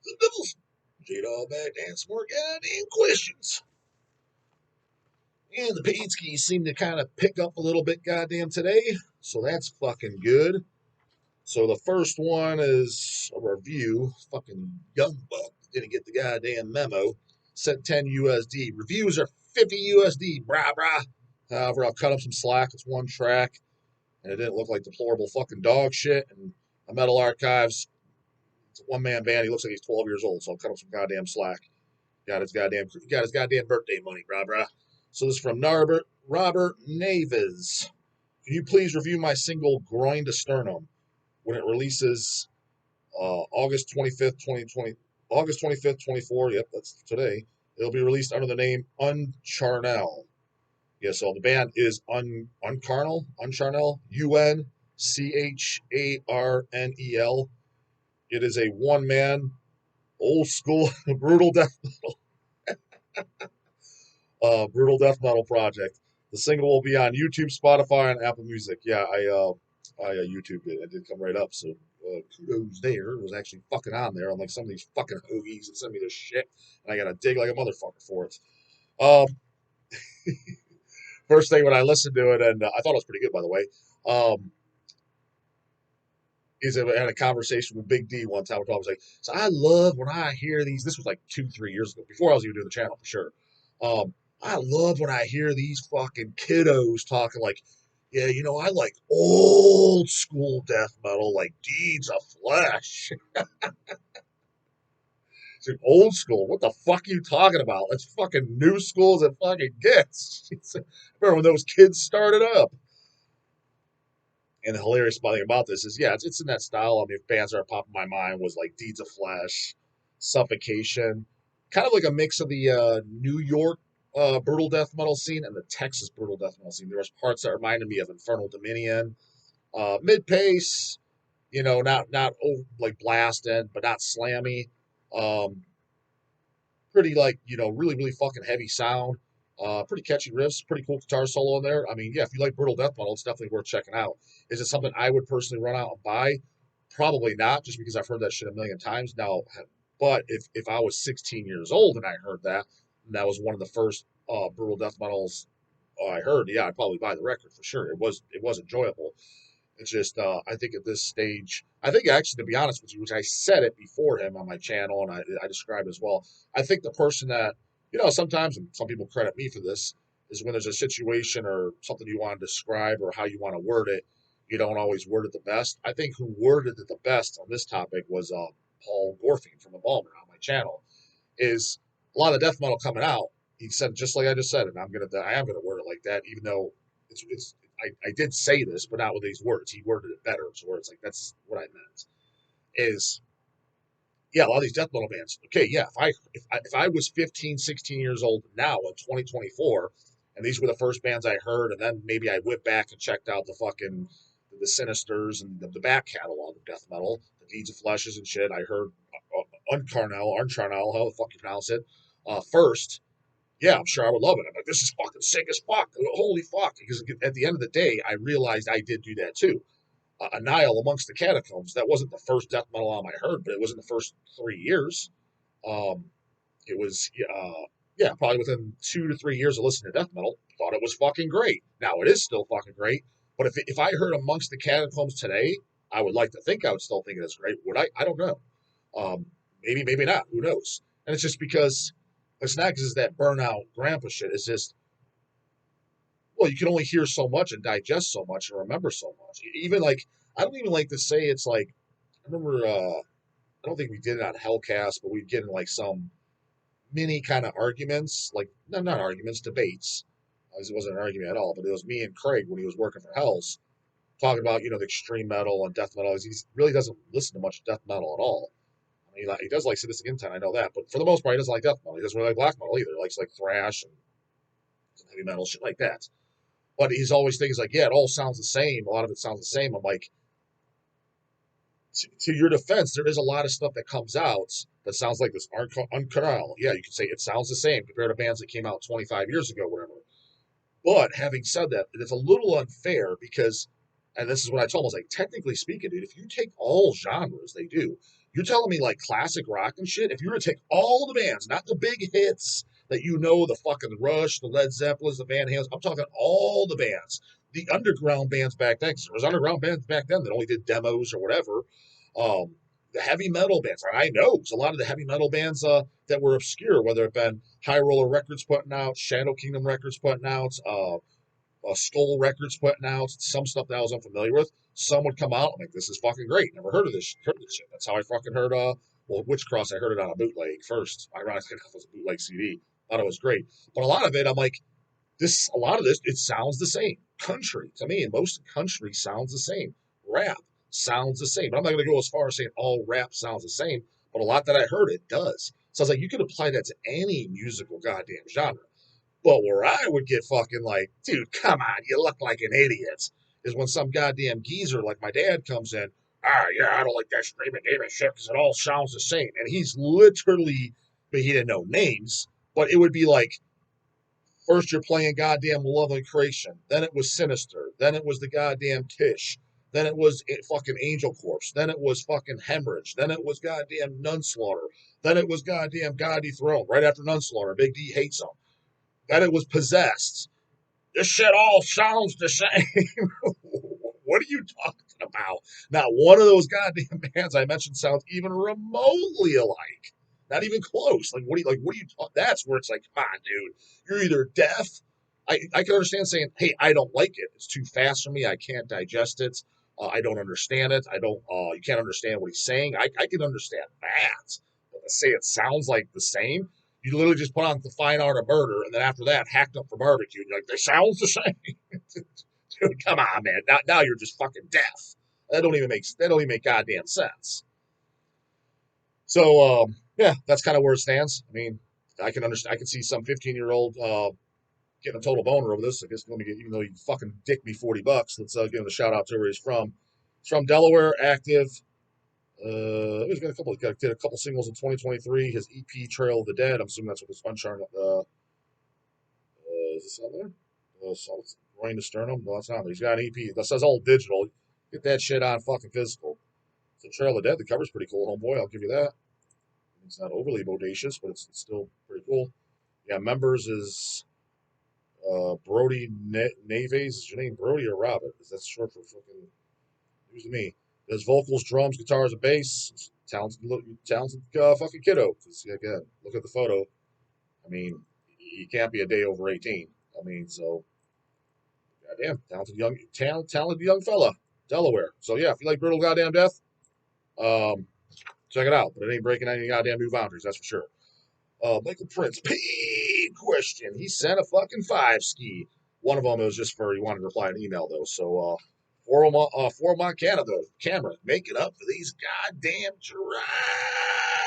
the Devils. J-Dawg back to answer more goddamn questions. And the paid skis seem to kind of pick up a little bit goddamn today, so that's fucking good. So the first one is a review. Fucking young buck didn't get the goddamn memo. Sent 10 USD. Reviews are 50 USD, brah brah. However, I'll cut up some slack. It's one track, and it didn't look like deplorable fucking dog shit. And a Metal Archives, it's a one-man band. He looks like he's 12 years old, so I'll cut up some goddamn slack. Got his goddamn birthday money, brah brah. So this is from Robert Naves. Can you please review my single Groin to Sternum when it releases August 25th, 2020, August 25th, 24. Yep, that's today. It'll be released under the name Uncharnel. Yeah, so the band is Uncharnel, Uncharnel. It is a one-man, old school, brutal death metal project. The single will be on YouTube, Spotify, and Apple Music. Yeah, I YouTubed it. It did come right up, so kudos there. It was actually fucking on there, unlike some of these fucking hoagies that send me this shit, and I gotta dig like a motherfucker for it. Um, First thing when I listened to it, and I thought it was pretty good, by the way, is I had a conversation with Big D one time. I was like, so I love when I hear these. This was like 2-3 years ago, before I was even doing the channel for sure. I love when I hear these fucking kiddos talking like, yeah, you know, I like old school death metal, like Deeds of Flesh. It's like, old school. What the fuck are you talking about? That's fucking new school as it fucking gets. Remember when those kids started up? And the hilarious thing about this is, yeah, it's in that style. I mean, if bands that are popping my mind was like Deeds of Flesh, Suffocation, kind of like a mix of the New York brutal death metal scene and the Texas brutal death metal scene. There was parts that reminded me of Infernal Dominion, mid pace, you know, not like blasting, but not slammy. Um, Pretty like, you know, really fucking heavy sound. Pretty catchy riffs, pretty cool guitar solo in there. I mean, yeah, if you like brutal death metal, it's definitely worth checking out. Is it something I would personally run out and buy? Probably not, just because I've heard that shit a million times now. But if I was 16 years old and I heard that, and that was one of the first brutal death metals I heard, yeah, I'd probably buy the record for sure. It was enjoyable. It's just, I think at this stage, I think actually, to be honest with you, which I said it before him on my channel, and I described as well. I think the person that, you know, sometimes, and some people credit me for this, is when there's a situation or something you want to describe or how you want to word it, you don't always word it the best. I think who worded it the best on this topic was Paul Gorfing from the Balmer on my channel. Is a lot of death metal coming out. He said just like I just said, and I am gonna word it like that, even though it's I did say this, but not with these words. He worded it better. So where it's like that's what I meant is, yeah, a lot of these death metal bands. Okay, yeah, if I was 15, 16 years old now in 2024, and these were the first bands I heard, and then maybe I went back and checked out the fucking the Sinisters and the back catalog of death metal, the Deeds of Fleshes and shit. I heard Uncharnel, how the fuck you pronounce it, first. Yeah, I'm sure I would love it. I'm like, this is fucking sick as fuck. Holy fuck. Because at the end of the day, I realized I did do that too. Annihil Amongst the Catacombs, that wasn't the first death metal album I heard, but it was in the first 3 years. Um, it was, yeah, probably within 2 to 3 years of listening to death metal, thought it was fucking great. Now it is still fucking great, but if I heard Amongst the Catacombs today, I would like to think I would still think it is great. Would I? I don't know. Maybe not. Who knows? And it's just because it's not because it's that burnout grandpa shit. It's just, well, you can only hear so much and digest so much and remember so much. Even like, I don't even like to say it's like, I remember, I don't think we did it on Hellcast, but we'd get in like some mini kind of arguments, like, no, not arguments, debates. It wasn't an argument at all, but it was me and Craig when he was working for Hells talking about, you know, the extreme metal and death metal. He really doesn't listen to much death metal at all. I mean, he does like Sadistic Intent, I know that, but for the most part, he doesn't like death metal. He doesn't really like black metal either. He likes like thrash and heavy metal, shit like that. But he's always thinking like, yeah, it all sounds the same. A lot of it sounds the same. I'm like, to your defense, there is a lot of stuff that comes out that sounds like this Uncanal. Yeah, you can say it sounds the same compared to bands that came out 25 years ago, whatever. But having said that, it's a little unfair because, and this is what I told him, I was like, technically speaking, dude, if you take all genres, they do, You're telling me like classic rock and shit? If you were to take all the bands, not the big hits that you know, the fucking Rush, the Led Zeppelins, the Van Halens, I'm talking all the bands, the underground bands back then, 'cause there was underground bands back then that only did demos or whatever. The heavy metal bands, I know, because a lot of the heavy metal bands that were obscure, whether it been High Roller Records putting out, Shadow Kingdom Records putting out, Skull Records putting out, some stuff that I was unfamiliar with. Some would come out, I'm like, this is fucking great. Never heard of this shit. That's how I fucking heard well, Witchcross, I heard it on a bootleg first. Ironically enough, it was a bootleg CD. Thought it was great. But a lot of it, I'm like, a lot of this, it sounds the same. Country, to me, and most country sounds the same. Rap sounds the same. But I'm not going to go as far as saying all rap sounds the same, but a lot that I heard, it does. So I was like, you could apply that to any musical goddamn genre. But where I would get fucking like, dude, come on, you look like an idiot, is when some goddamn geezer like my dad comes in. Yeah, I don't like that screaming David shit because it all sounds the same. And he's literally, but he didn't know names, but it would be like, first you're playing goddamn Love and Creation, then it was Sinister, then it was the goddamn Tish, then it was fucking Angel Corpse, then it was fucking Hemorrhage, then it was goddamn Nunslaughter, then it was goddamn God Dethroned, right after Nunslaughter, Big D hates him. Then it was Possessed. This shit all sounds the same. What are you talking about? Not one of those goddamn bands I mentioned sounds even remotely alike. Not even close. What do you talk? That's where it's like, come on, dude. You're either deaf. I can understand saying, hey, I don't like it. It's too fast for me. I can't digest it. I don't understand it. I don't. You can't understand what he's saying. I can understand that. But to say it sounds like the same, you literally just put on the fine art of murder, and then after that, hacked up for barbecue. And you're like, they sounds the same. Dude, come on, man. Now you're just fucking deaf. That don't even make goddamn sense. So yeah, that's kind of where it stands. I mean, I can understand. I can see some 15-year-old getting a total boner over this. I guess let me get, even though you fucking dick me $40, let's give him a shout out to where he's from. He's from Delaware, active. He's got did a couple singles in 2023. His EP Trail of the Dead. I'm assuming that's what this Uncharted. Is this on there? Groin to Sternum. No, that's not there. He's got an EP that says all digital. Get that shit on fucking physical. So Trail of the Dead. The cover's pretty cool, homeboy. I'll give you that. It's not overly bodacious, but it's still pretty cool. Yeah, members is Brody Naves. Is your name Brody or Robert? Is that short for fucking? Who's me? There's vocals, drums, guitars, and bass. Talented fucking kiddo. Again, look at the photo. I mean, he can't be a day over 18. I mean, so goddamn talented young fella, Delaware. So yeah, if you like brutal goddamn death, check it out. But it ain't breaking any goddamn new boundaries, that's for sure. Michael Prince, P question. He sent a fucking 5-ski. One of them was just for he wanted to reply an email though. So for Canada camera, make it up for these goddamn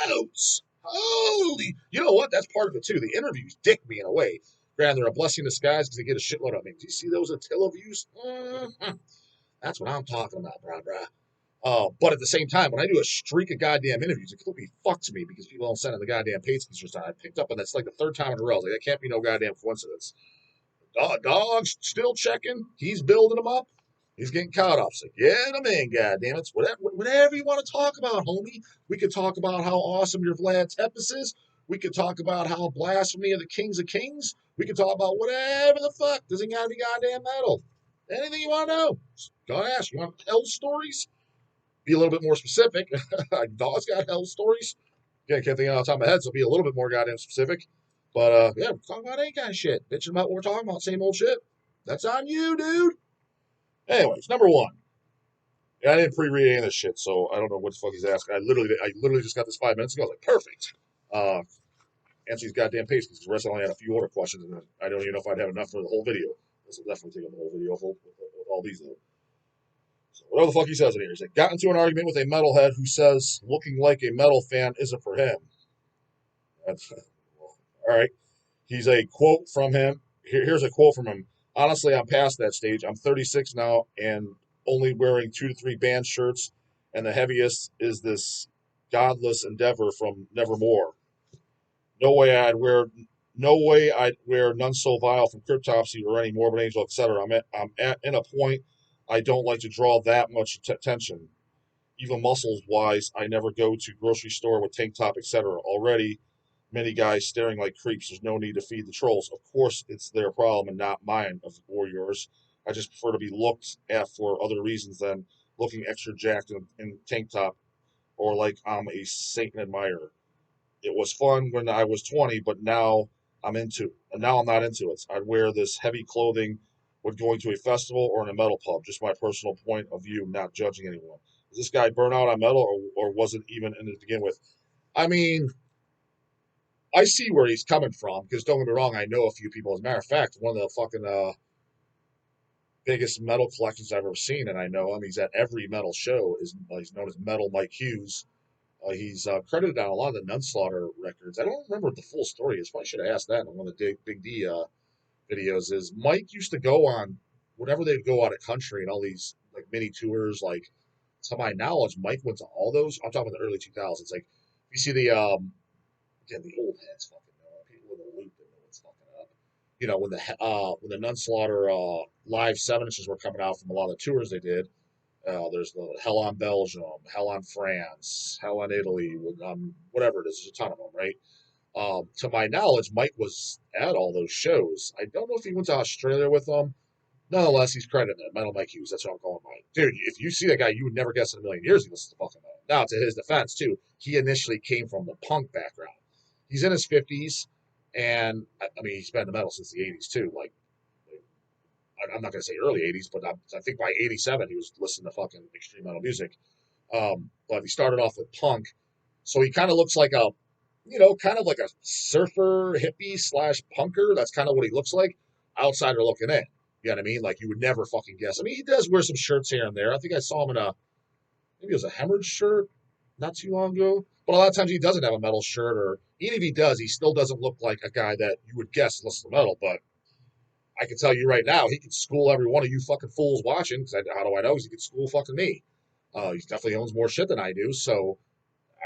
droughts. Holy, you know what? That's part of it too. The interviews dick me in a way. Granted, they're a blessing in disguise because they get a shitload of me. Do you see those Attila views? Mm-hmm. That's what I'm talking about, brah. But at the same time, when I do a streak of goddamn interviews, it completely fucks me because people don't send in the goddamn paid speakers. I picked up, and that's like the third time in a row. Like, that can't be no goddamn coincidence. Dawg's still checking. He's building them up. He's getting caught up. So get him in, goddammit. Whatever you want to talk about, homie. We could talk about how awesome your Vlad Tepes is. We could talk about how blasphemy of the kings of kings. We could talk about whatever the fuck. Doesn't gotta be goddamn metal. Anything you want to know. Go ask. You want hell stories? Be a little bit more specific. Dawg's got hell stories. Yeah, I can't think of it off the top of my head, so be a little bit more goddamn specific. But yeah, we're talking about any kind of shit. Bitching about what we're talking about, same old shit. That's on you, dude. Anyways, number one. Yeah, I didn't pre-read any of this shit, so I don't know what the fuck he's asking. I literally just got this 5 minutes ago. I was like, perfect. Answer these goddamn pasties, because the rest I only had a few order questions, and I don't even know if I'd have enough for the whole video. This will definitely take up the whole video with all these, though. So whatever the fuck he says in here. He's like, got into an argument with a metalhead who says looking like a metal fan isn't for him. That's, all right. He's a quote from him. Here's a quote from him. Honestly, I'm past that stage. I'm 36 now and only wearing 2 to 3 band shirts, and the heaviest is this godless endeavor from Nevermore. No way I'd wear None So Vile from Cryptopsy or any Morbid Angel, etc. I'm at in a point I don't like to draw that much attention. even muscles wise, I never go to grocery store with tank top, etc. Already, many guys staring like creeps. There's no need to feed the trolls. Of course, it's their problem and not mine or yours. I just prefer to be looked at for other reasons than looking extra jacked in tank top or like I'm a Satan admirer. It was fun when I was 20, but now I'm not into it. I'd wear this heavy clothing when going to a festival or in a metal pub. Just my personal point of view, not judging anyone. Does this guy burn out on metal or wasn't even in it to begin with? I mean, I see where he's coming from because don't get me wrong, I know a few people. As a matter of fact, one of the fucking biggest metal collections I've ever seen, and I know him. He's at every metal show. He's known as Metal Mike Hughes. He's credited on a lot of the Nunslaughter records. I don't remember what the full story is. Probably should have asked that in one of the Big D videos. Is Mike used to go on whenever they'd go out of country and all these like mini tours. Like to my knowledge, Mike went to all those. I'm talking the early 2000s. Like you see the again the old heads fucking know. People in the loop that know what's fucking up. You know when the Nunslaughter live 7 inches were coming out from a lot of the tours they did. There's the Hell on Belgium, Hell on France, Hell on Italy, whatever it is. There's a ton of them, right? To my knowledge, Mike was at all those shows. I don't know if he went to Australia with them. Nonetheless, he's credited it. Metal Mike Hughes. That's what I'm calling Mike. Dude, if you see that guy, you would never guess in a million years he listens to fucking metal. Now, to his defense, too, he initially came from the punk background. He's in his 50s, and I mean, he's been in metal since the 80s, too. Like, I'm not going to say early 80s, but I think by 87 he was listening to fucking extreme metal music. But he started off with punk, so he kind of looks like kind of like a surfer hippie slash punker. That's kind of what he looks like. Outsider looking in, you know what I mean? Like you would never fucking guess. I mean, he does wear some shirts here and there. I think I saw him in maybe it was a hemorrhage shirt not too long ago. But a lot of times he doesn't have a metal shirt, or even if he does, he still doesn't look like a guy that you would guess listens to metal. But I can tell you right now, he could school every one of you fucking fools watching. Because how do I know? Because he could school fucking me. He definitely owns more shit than I do. So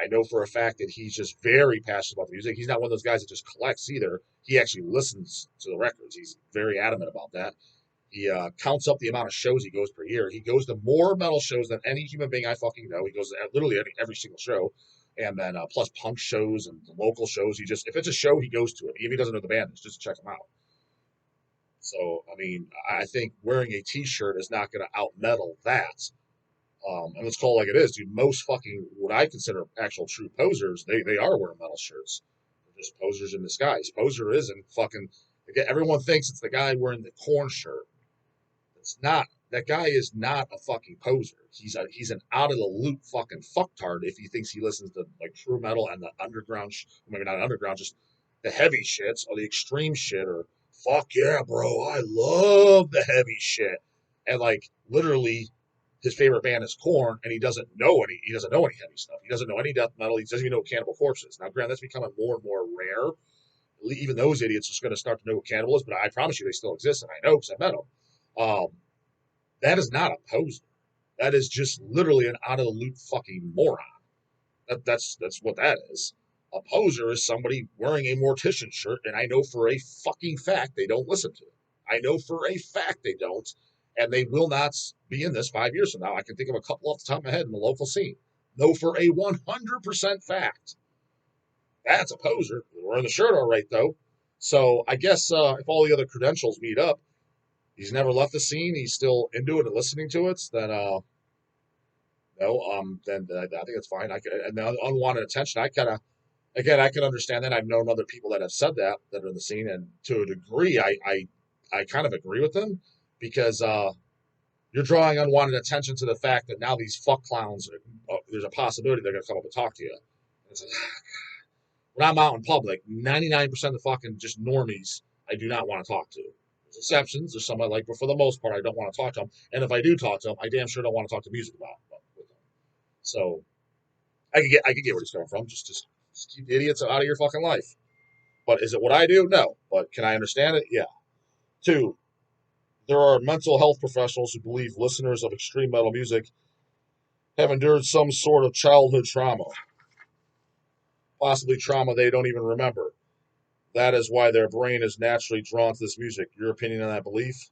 I know for a fact that he's just very passionate about the music. He's not one of those guys that just collects either. He actually listens to the records. He's very adamant about that. He counts up the amount of shows he goes per year. He goes to more metal shows than any human being I fucking know. He goes to literally every single show. And then plus punk shows and local shows. If it's a show, he goes to it. Even if he doesn't know the band, it's just to check them out. So, I mean, I think wearing a t-shirt is not going to out metal that. And let's call it like it is, dude. Most fucking what I consider actual true posers, they are wearing metal shirts. They're just posers in disguise. Poser isn't fucking. Again, everyone thinks it's the guy wearing the corn shirt. It's not. That guy is not a fucking poser. He's an out of the loop fucking fucktard if he thinks he listens to like true metal and the underground, maybe not underground, just the heavy shits or the extreme shit or fuck yeah, bro, I love the heavy shit. And like literally his favorite band is Korn, and he doesn't know any heavy stuff. He doesn't know any death metal. He doesn't even know what Cannibal Corpse is. Now, granted, that's becoming more and more rare. Even those idiots are going to start to know what Cannibal is, but I promise you they still exist, and I know because I met them. Um, that is not a poser. That is just literally an out of the loop fucking moron. That's what that is. A poser is somebody wearing a mortician shirt, and I know for a fucking fact they don't listen to it. I know for a fact they don't, and they will not be in this 5 years from now. I can think of a couple off the top of my head in the local scene. Know for a 100% fact. That's a poser. They're wearing the shirt all right, though. So I guess if all the other credentials meet up, he's never left the scene. He's still into it and listening to it. Then no, then I think it's fine. And the unwanted attention. I can understand that. I've known other people that have said that are in the scene, and to a degree, I kind of agree with them because you're drawing unwanted attention to the fact that now these fuck clowns, there's a possibility they're going to come up and talk to you. It's like, when I'm out in public, 99% of the fucking just normies I do not want to talk to. There's exceptions. There's some I like, but for the most part, I don't want to talk to them. And if I do talk to them, I damn sure don't want to talk to music about with them. So I can get where he's coming from. Just keep the idiots out of your fucking life. But is it what I do? No. But can I understand it? Yeah. Two, there are mental health professionals who believe listeners of extreme metal music have endured some sort of childhood trauma, possibly trauma they don't even remember. That is why their brain is naturally drawn to this music. Your opinion on that belief?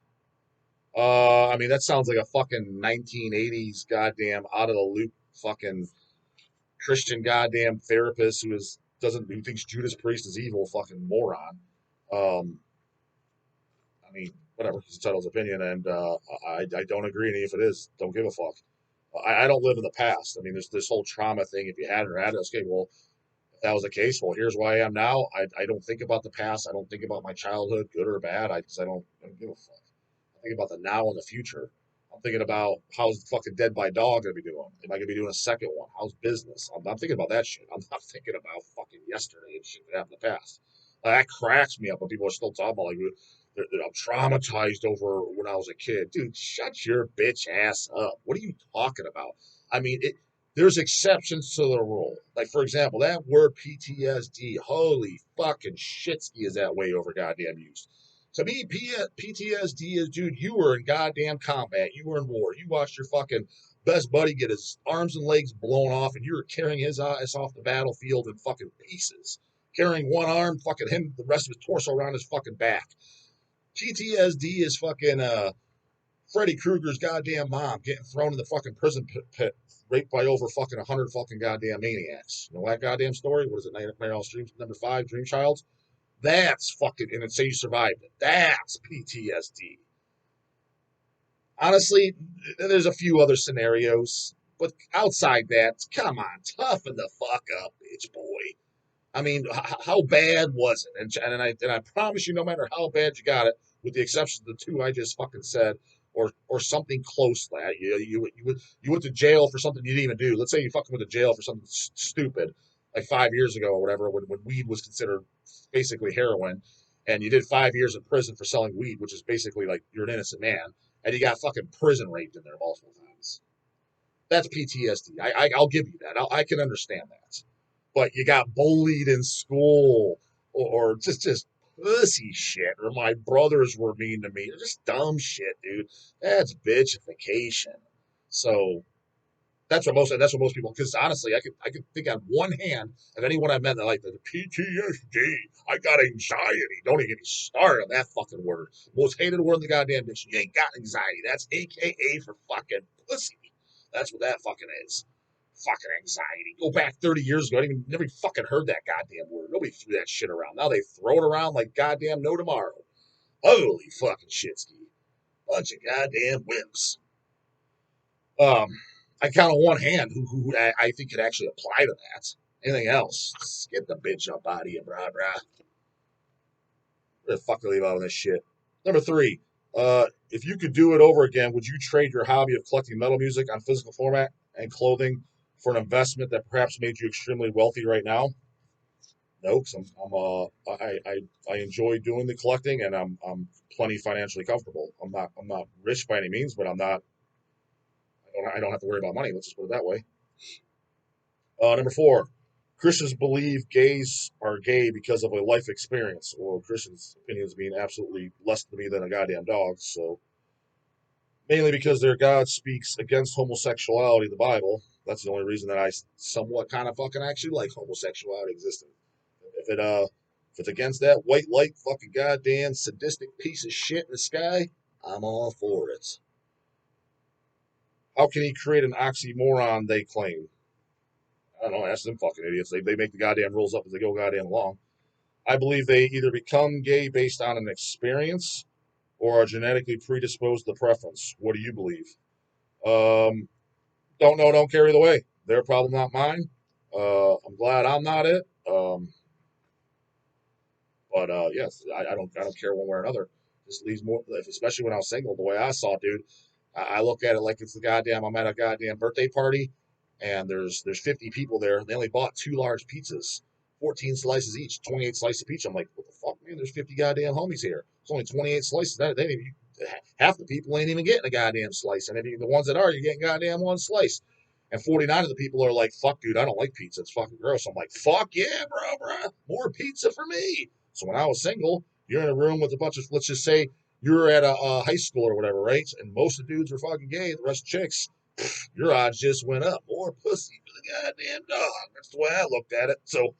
I mean, that sounds like a fucking 1980s goddamn out of the loop fucking Christian goddamn therapist who thinks Judas Priest is evil, fucking moron. Um, I mean, whatever. It's Tuttle's opinion, and I don't agree. And if it is, don't give a fuck. I don't live in the past. I mean, there's this whole trauma thing. If you had it or had it, okay, well, if that was the case, well, here's where I am now. I don't think about the past. I don't think about my childhood, good or bad. Because I don't give a fuck. I think about the now and the future. I'm thinking about how's fucking Dead by Dog gonna be doing? Am I gonna be doing a second one? How's business? I'm thinking about that shit. I'm not thinking about fucking yesterday and shit that happened in the past. That cracks me up when people are still talking about like I'm traumatized over when I was a kid. Dude, shut your bitch ass up. What are you talking about? I mean, there's exceptions to the rule. Like, for example, that word PTSD, holy fucking shitski is that way over goddamn used. To me, PTSD is, dude, you were in goddamn combat. You were in war. You watched your fucking best buddy get his arms and legs blown off, and you were carrying his ass off the battlefield in fucking pieces. Carrying one arm, fucking him, the rest of his torso around his fucking back. PTSD is fucking Freddy Krueger's goddamn mom getting thrown in the fucking prison pit raped by over fucking 100 fucking goddamn maniacs. You know that goddamn story? What is it? Nightmare on Elm Street number 5, Dream Child? That's fucking, and it say you survived it. That's PTSD. Honestly, there's a few other scenarios, but outside that, come on, toughen the fuck up, bitch boy. I mean, how bad was it? And I promise you, no matter how bad you got it, with the exception of the two I just fucking said, or something close to that, you went to jail for something you didn't even do. Let's say you fucking went to jail for something stupid, like 5 years ago or whatever, when weed was considered basically heroin, and you did 5 years in prison for selling weed, which is basically like you're an innocent man, and you got fucking prison raped in there multiple times. That's PTSD. I'll give you that. I can understand that. But you got bullied in school, or just pussy shit, or my brothers were mean to me, or just dumb shit, dude. That's bitchification. So that's what most people. Because honestly, I could think on one hand of anyone I met that like the PTSD. I got anxiety. Don't even get me started on that fucking word. Most hated word in the goddamn dictionary. You ain't got anxiety. That's AKA for fucking pussy. That's what that fucking is. Fucking anxiety. Go back 30 years ago. Never even fucking heard that goddamn word. Nobody threw that shit around. Now they throw it around like goddamn no tomorrow. Holy fucking shitski. Bunch of goddamn wimps. Um, I count on one hand who I think could actually apply to that. Anything else? Just get the bitch up out of here, brah, brah. Where the fuck are leave out of this shit? Number 3. If you could do it over again, would you trade your hobby of collecting metal music on physical format and clothing for an investment that perhaps made you extremely wealthy right now? No, because I enjoy doing the collecting, and I'm plenty financially comfortable. I'm not rich by any means, but I don't have to worry about money. Let's just put it that way. Number 4, Christians believe gays are gay because of a life experience. Well, Christians' opinions being absolutely less to me than a goddamn dog. So mainly because their God speaks against homosexuality in the Bible. That's the only reason that I somewhat kind of fucking actually like homosexuality existing. If it if it's against that white light fucking goddamn sadistic piece of shit in the sky, I'm all for it. How can he create an oxymoron? They claim. I don't know. Ask them fucking idiots. They make the goddamn rules up as they go goddamn along. I believe they either become gay based on an experience or are genetically predisposed to preference. What do you believe? Um, don't know, don't care either way. Their problem, not mine. I'm glad I'm not it. But yes, I don't care one way or another. Just leaves more, especially when I was single. The way I saw it, dude, I look at it like it's the goddamn. I'm at a goddamn birthday party, and there's 50 people there. They only bought 2 large pizzas, 14 slices each, 28 slices each. I'm like, what the fuck, man? There's 50 goddamn homies here. It's only 28 slices. Half the people ain't even getting a goddamn slice, and the ones that are, you're getting goddamn one slice. And 49 of the people are like, fuck, dude, I don't like pizza. It's fucking gross. I'm like, fuck yeah, bro. More pizza for me. So when I was single, you're in a room with a bunch of, let's just say, you're at a high school or whatever, right? And most of the dudes were fucking gay, the rest chicks. Your odds just went up. More pussy for the goddamn dog. That's the way I looked at it. So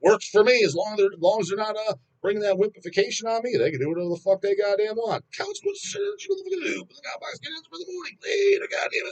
works for me as long as they're not bringing that whippification on me. They can do whatever the fuck they goddamn want. Couch what shit you looking to do. But the guy box get in for the morning. Later, goddamn it.